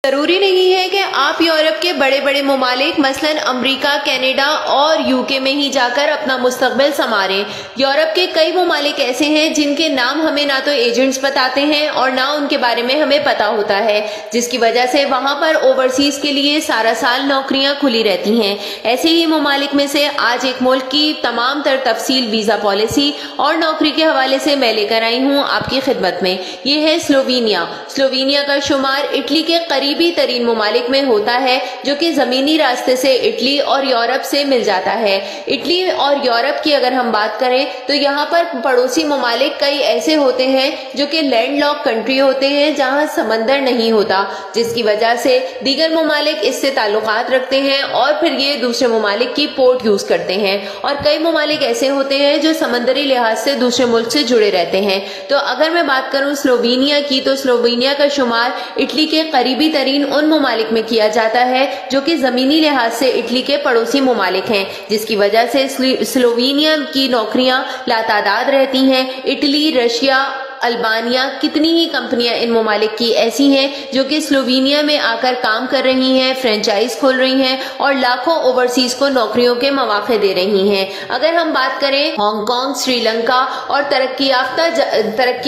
ضروری نہیں ہے کہ آپ یورپ کے بڑے بڑے ممالک مثلاً امریکہ، کینیڈا اور یوکے میں ہی جا کر اپنا مستقبل سنواریں۔ یورپ کے کئی ممالک ایسے ہیں جن کے نام ہمیں نہ تو ایجنٹس بتاتے ہیں اور نہ ان کے بارے میں ہمیں پتا ہوتا ہے، جس کی وجہ سے وہاں پر اوورسیز کے لیے سارا سال نوکریاں کھلی رہتی ہیں۔ ایسے ہی ممالک میں سے آج ایک ملک کی تمام تر تفصیل ویزا پالیسی اور نوکری کے حوالے سے میں لے کر آئی ہوں آپ کی خدمت میں۔ یہ ہے سلووینیا۔ سلووینیا کا شمار اٹلی کے قریبی ترین ممالک میں ہوتا ہے، جو کہ زمینی راستے سے اٹلی اور یورپ سے مل جاتا ہے۔ اٹلی اور یورپ کی اگر ہم بات کریں تو یہاں پر پڑوسی ممالک کئی ایسے ہوتے ہیں جو کہ لینڈ لاک کنٹری ہوتے ہیں، جہاں سمندر نہیں ہوتا، جس کی وجہ سے دیگر ممالک اس سے تعلقات رکھتے ہیں اور پھر یہ دوسرے ممالک کی پورٹ یوز کرتے ہیں۔ اور کئی ممالک ایسے ہوتے ہیں جو سمندری لحاظ سے دوسرے ملک سے جڑے رہتے ہیں۔ تو اگر میں بات کروں سلووینیا کی، تو سلووینیا کا شمار اٹلی کے قریبی ترین ان ممالک میں کیا جاتا ہے جو کہ زمینی لحاظ سے اٹلی کے پڑوسی ممالک ہیں، جس کی وجہ سے سلووینیا کی نوکریاں لاتعداد رہتی ہیں۔ اٹلی، رشیا، البانیا، کتنی ہی کمپنیاں ان ممالک کی ایسی ہیں جو کہ سلووینیا میں آ کر کام کر رہی ہیں، فرینچائز کھول رہی ہیں اور لاکھوں اوورسیز کو نوکریوں کے مواقع دے رہی ہیں۔ اگر ہم بات کریں ہانگ کانگ، سری لنکا اور ترقی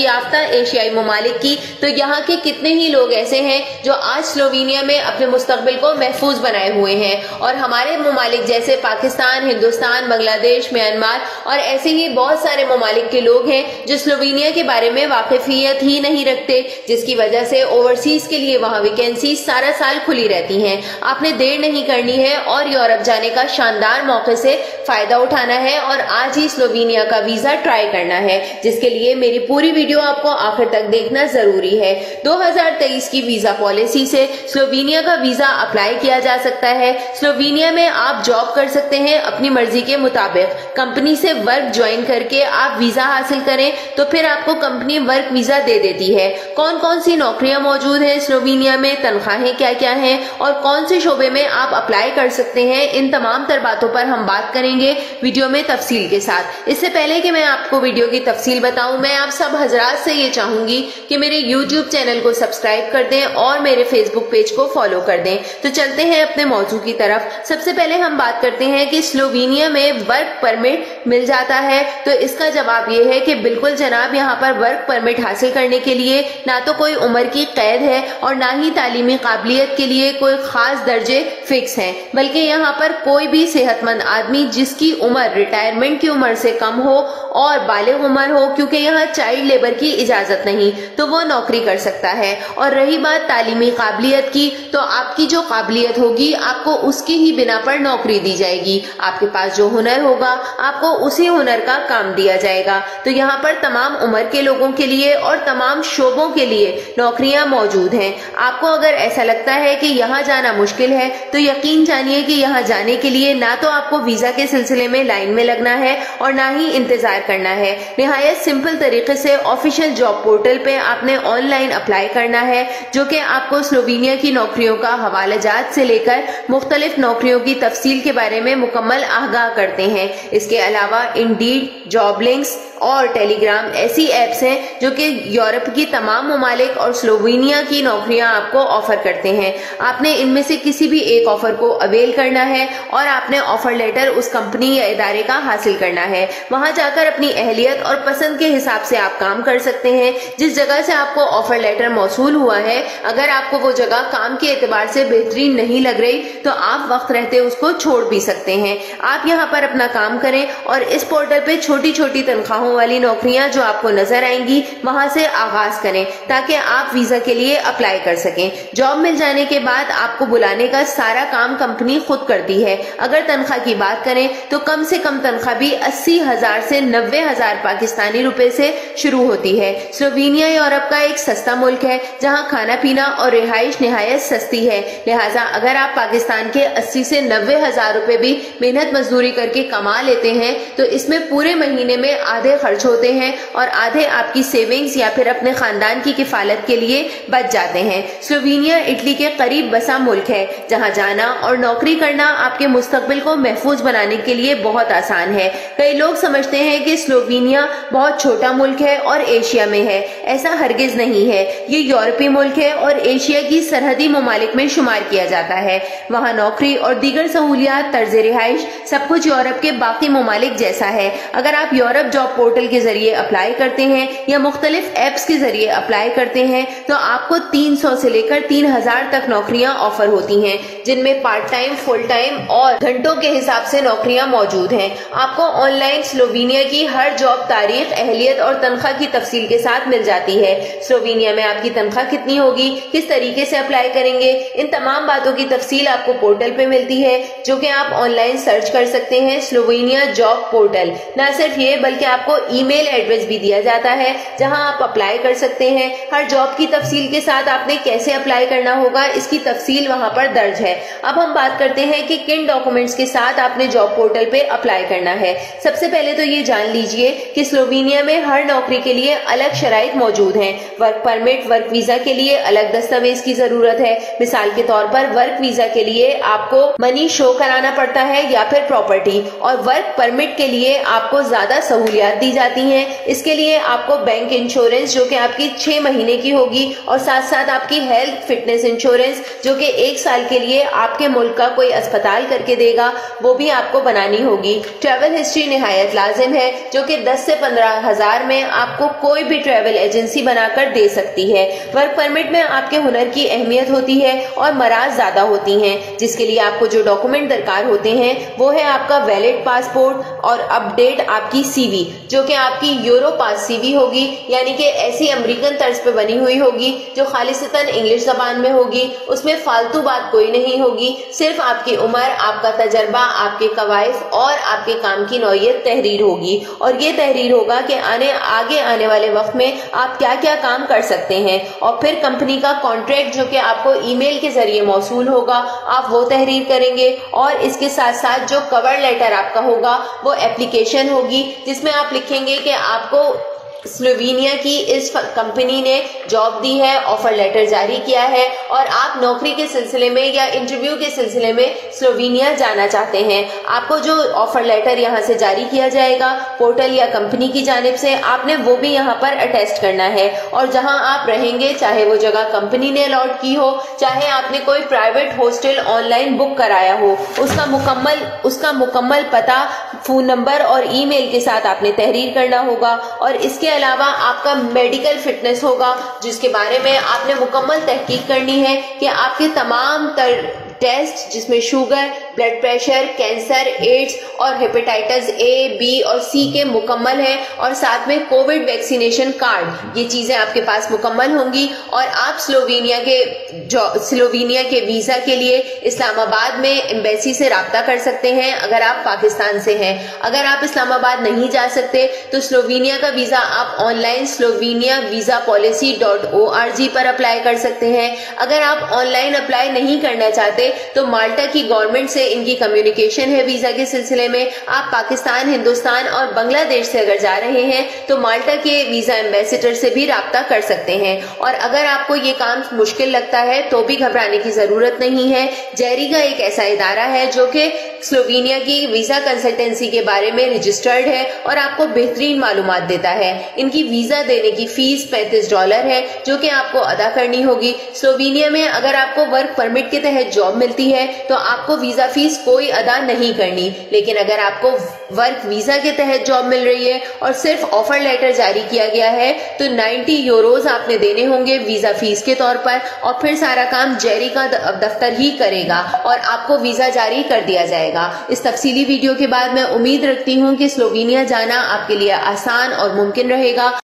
یافتہ ایشیائی ممالک کی، تو یہاں کے کتنے ہی لوگ ایسے ہیں جو آج سلووینیا میں اپنے مستقبل کو محفوظ بنائے ہوئے ہیں، اور ہمارے ممالک جیسے پاکستان، ہندوستان، بنگلہ دیش، میانمار اور ایسے ہی بہت سارے ممالک کے لوگ ہیں جو سلووینیا کے بارے میں واقفیت ہی نہیں رکھتے، جس کی وجہ سے اوورسیز کے لیے وہاں ویکینسیز سارا سال کھلی رہتی ہیں۔ آپ نے دیر نہیں کرنی ہے اور یورپ جانے کا شاندار موقع سے فائدہ اٹھانا ہے اور آج ہی سلووینیا کا ویزا ٹرائی کرنا ہے، جس کے لیے میری پوری ویڈیو آپ کو آخر تک دیکھنا ضروری ہے۔ 2023 کی ویزا پالیسی سے سلووینیا کا ویزا اپلائی کیا جا سکتا ہے۔ سلووینیا میں آپ جاب کر سکتے ہیں اپنی مرضی کے مطابق۔ کمپنی سے ورک جوائن کر کے آپ ویزا حاصل کریں تو پھر آپ کو کمپنی ورک ویزا دے دیتی ہے۔ کون کون سی نوکریاں موجود ہیں سلووینیا میں، تنخواہیں کیا کیا ہیں اور کون سے شعبے میں آپ اپلائی کر سکتے ہیں، ان تمام تر باتوں پر ہم بات کریں گے ویڈیو میں تفصیل کے ساتھ۔ اس سے پہلے کہ میں آپ کو ویڈیو کی تفصیل بتاؤں، میں آپ سب حضرات سے یہ چاہوں گی کہ میرے یوٹیوب چینل کو سبسکرائب کر دیں اور میرے فیس بک پیج کو فالو کر دیں۔ تو چلتے ہیں اپنے موضوع کی طرف۔ سب سے پہلے ہم بات کرتے ہیں کہ سلووینیا میں ورک پرمٹ مل جاتا ہے، تو اس کا جواب یہ ہے کہ بالکل جناب، یہاں پر ورک پرمٹ حاصل کرنے کے لیے نہ تو کوئی عمر کی قید ہے اور نہ ہی تعلیمی قابلیت کے لیے کوئی خاص درجے فکس ہیں، بلکہ یہاں پر کوئی بھی صحت مند آدمی جس کی عمر ریٹائرمنٹ کی عمر سے کم ہو اور بالغ عمر ہو، کیونکہ یہاں چائلڈ لیبر کی اجازت نہیں، تو وہ نوکری کر سکتا ہے۔ اور رہی بات تعلیمی قابلیت کی، تو آپ کی جو قابلیت ہوگی آپ کو اس کی ہی بنا پر نوکری دی جائے گی۔ آپ کے پاس جو ہنر ہوگا آپ کو اسی ہنر کا کام دیا جائے گا۔ تو یہاں پر تمام عمر کے لوگوں کے لیے اور تمام شعبوں کے لیے نوکریاں موجود ہیں۔ آپ کو اگر ایسا لگتا ہے کہ یہاں جانا مشکل ہے تو یقین جانیے کہ یہاں جانے کے لیے نہ تو آپ کو ویزا کے سلسلے میں لائن میں لگنا ہے اور نہ ہی انتظار کرنا ہے۔ نہایت سمپل طریقے سے آفیشیل جاب پورٹل پہ آپ نے آن لائن اپلائی کرنا ہے، جو کہ آپ کو سلووینیا کی نوکریوں کا حوالہ جات سے لے کر مختلف نوکریوں کی تفصیل کے بارے میں مکمل آگاہ کرتے ہیں۔ اس کے علاوہ انڈیڈ، جاب لنکس اور ٹیلی گرام ایسی ایپس ہیں جو کہ یورپ کی تمام ممالک اور سلووینیا کی نوکریاں آپ کو آفر کرتے ہیں۔ آپ نے ان میں سے کسی بھی ایک آفر کو اویل کرنا ہے اور آپ نے آفر لیٹر اس کمپنی یا ادارے کا حاصل کرنا ہے۔ وہاں جا کر اپنی اہلیت اور پسند کے حساب سے آپ کام کر سکتے ہیں۔ جس جگہ سے آپ کو آفر لیٹر موصول ہوا ہے، اگر آپ کو وہ جگہ کام کے اعتبار سے بہترین نہیں لگ رہی تو آپ وقت رہتے اس کو چھوڑ بھی سکتے ہیں۔ آپ یہاں پر اپنا کام کریں اور اس پورٹل پہ چھوٹی چھوٹی تنخواہوں والی نوکریاں جو آپ کو نظر آئیں گی وہاں سے آغاز کریں تاکہ آپ ویزا کے لیے اپلائی کر سکیں۔ جاب مل جانے کے بعد آپ کو بلانے کا سارا کام کمپنی خود کرتی ہے۔ اگر تنخواہ کی بات کریں تو کم سے کم تنخواہ بھی 80,000 سے 90,000 پاکستانی روپے سے شروع ہوتی ہے۔ سلووینیا یورپ کا ایک سستا ملک ہے جہاں کھانا پینا اور رہائش نہایت سستی ہے، لہٰذا اگر آپ پاکستان کے 80 سے 90,000 روپے بھی محنت مزدوری کر کے کما لیتے ہیں تو اس میں پورے مہینے میں آدھے خرچ ہوتے ہیں اور آدھے آپ کی سیونگز یا پھر اپنے خاندان کی کفالت کے لیے بچ جاتے ہیں۔ سلووینیا اٹلی کے قریب بسا ملک ہے جہاں جانا اور نوکری کرنا آپ کے مستقبل کو محفوظ بنانے کے لیے بہت آسان ہے۔ کئی لوگ سمجھتے ہیں کہ سلووینیا بہت چھوٹا ملک ہے اور ایشیا میں ہے، ایسا ہرگز نہیں ہے۔ یہ یورپی ملک ہے اور ایشیا کی سرحدی ممالک میں شمار کیا جاتا ہے۔ وہاں نوکری اور دیگر سہولیات، طرز رہائش، سب کچھ یورپ کے باقی ممالک جیسا ہے۔ اگر آپ یورپ جاب پورٹل کے ذریعے اپلائی کرتے ہیں یا مختلف ایپس کے ذریعے اپلائی کرتے ہیں تو آپ کو 300 سے لے کر 3000 تک نوکریاں آفر ہوتی ہیں، جن میں پارٹ ٹائم، فل ٹائم اور گھنٹوں کے حساب سے نوکریاں موجود ہیں۔ آپ کو آن لائن سلووینیا کی ہر جاب تاریخ، اہلیت اور تنخواہ کی تفصیل کے ساتھ مل جاتی ہے۔ سلووینیا میں آپ کی تنخواہ کتنی ہوگی، کس طریقے سے اپلائی کریں گے، ان تمام باتوں کی تفصیل آپ کو پورٹل پہ ملتی ہے، جو کہ آپ آن لائن سرچ کر سکتے ہیں، سلووینیا جاب پورٹل۔ نہ صرف یہ بلکہ آپ کو ای میل ایڈریس بھی دیا جاتا ہے جہاں آپ اپلائی کر سکتے ہیں۔ ہر جاب کی تفصیل کے ساتھ آپ نے کیسے اپلائی کرنا ہوگا اس کی تفصیل وہاں پر درج ہے۔ اب ہم بات کرتے ہیں کہ کن ڈاکومنٹس کے ساتھ آپ نے جاب پورٹل پہ اپلائی کرنا ہے۔ سب سے پہلے تو یہ جان لیجئے کہ سلووینیا میں ہر نوکری کے لیے الگ شرائط موجود ہیں۔ ورک پرمٹ، ورک ویزا کے لیے الگ دستاویز کی ضرورت ہے۔ مثال کے طور پر ورک ویزا کے لیے آپ کو منی شو کرانا پڑتا ہے یا پھر پراپرٹی، اور ورک پرمٹ کے لیے آپ کو زیادہ سہولیات دی جاتی ہیں۔ اس کے لیے آپ کو بینک انشورنس جو کہ آپ کی 6 مہینے کی ہوگی، اور ساتھ ساتھ آپ کی ہیلتھ فٹنس انشورنس جو کہ 1 سال کے لیے آپ کے ملک کا کوئی اسپتال کر کے دے گا، وہ بھی آپ کو بنانی ہوگی۔ ٹریول ہسٹری نہایت لازم ہے جو کہ 10 سے 15,000 میں آپ کو کوئی بھی ٹریول ایجنسی بنا کر دے سکتی ہے۔ ورک پرمٹ میں آپ کے ہنر کی اہمیت ہوتی ہے اور مراحل زیادہ ہوتی ہیں، جس کے لیے آپ کو جو ڈاکومنٹ درکار ہوتے ہیں وہ ہے آپ کا ویلڈ پاسپورٹ اور اپ ڈیٹ آپ کی سی وی، جو کہ آپ کی یورو پاس سی وی ہوگی، یعنی کہ ایسی امریکن طرز پہ بنی ہوئی ہوگی جو خالصتاً انگلش زبان میں ہوگی۔ اس میں فالتو بات کوئی نہیں ہوگی، صرف آپ کی عمر، آپ کا تجربہ، آپ کے کوائف اور آپ کے کام کی نوعیت تحریر ہوگی، اور یہ تحریر ہوگا کہ آگے آنے والے وقت میں آپ کیا کیا کام کر سکتے ہیں، اور پھر کمپنی کا کانٹریکٹ جو کہ آپ کو ای میل کے ذریعے موصول ہوگا آپ وہ تحریر کریں گے، اور اس کے ساتھ ساتھ جو کور لیٹر آپ کا ہوگا وہ اپلیکیشن ہوگی جس میں آپ لکھیں گے کہ آپ کو سلووینیا کی اس کمپنی نے جاب دی ہے، آفر لیٹر جاری کیا ہے، اور آپ نوکری کے سلسلے میں یا انٹرویو کے سلسلے میں سلووینیا جانا چاہتے ہیں۔ آپ کو جو آفر لیٹر یہاں سے جاری کیا جائے گا پورٹل یا کمپنی کی جانب سے، آپ نے وہ بھی یہاں پر اٹیسٹ کرنا ہے، اور جہاں آپ رہیں گے چاہے وہ جگہ کمپنی نے الاٹ کی ہو، چاہے آپ نے کوئی پرائیویٹ ہاسٹل آن لائن بک کرایا ہو، اس کا مکمل پتہ، فون نمبر اور ای میل کے ساتھ آپ نے تحریر کرنا ہوگا، اور اس کے علاوہ آپ کا میڈیکل فٹنس ہوگا جس کے بارے میں آپ نے مکمل تحقیق کرنی ہے کہ آپ کے تمام ٹیسٹ جس میں sugar, blood pressure, cancer, AIDS اور ہیپیٹائٹس اے، بی اور سی کے مکمل ہیں، اور ساتھ میں کووڈ ویکسینیشن کارڈ، یہ چیزیں آپ کے پاس مکمل ہوں گی، اور آپ سلووینیا کے ویزا کے لیے اسلام آباد میں ایمبیسی سے رابطہ کر سکتے ہیں اگر آپ پاکستان سے ہیں۔ اگر آپ اسلام آباد نہیں جا سکتے تو سلووینیا کا ویزا آپ on line sloveniavisapolicy.org per apply کر سکتے ہیں۔ اگر آپ آن لائن اپلائی نہیں کرنا چاہتے تو مالٹا کی گورنمنٹ سے ان کی کمیونیکیشن ہے ویزا کے سلسلے میں۔ آپ پاکستان، ہندوستان اور بنگلہ دیش سے اگر جا رہے ہیں تو مالٹا کے ویزا ایمبیسیڈر سے بھی رابطہ کر سکتے ہیں۔ اور اگر آپ کو یہ کام مشکل لگتا ہے تو بھی گھبرانے کی ضرورت نہیں ہے۔ جیریگا ایک ایسا ادارہ ہے جو کہ سلووینیا کی ویزا کنسلٹنسی کے بارے میں رجسٹرڈ ہے اور آپ کو بہترین معلومات دیتا ہے۔ ان کی ویزا دینے کی فیس $35 ہے جو کہ آپ کو ادا کرنی ہوگی۔ سلووینیا میں اگر آپ کو ورک پرمٹ کے تحت جاب ملتی ہے تو آپ کو ویزا فیس کوئی ادا نہیں کرنی، لیکن اگر آپ کو ورک ویزا کے تحت جاب مل رہی ہے اور صرف آفر لیٹر جاری کیا گیا ہے تو 90 یوروز آپ نے دینے ہوں گے ویزا فیس کے طور پر، اور پھر سارا کام جیری کا دفتر ہی کرے گا اور آپ کو ویزا جاری کر دیا جائے گا۔ اس تفصیلی ویڈیو کے بعد میں امید رکھتی ہوں کہ سلووینیا جانا آپ کے لیے آسان اور ممکن رہے گا۔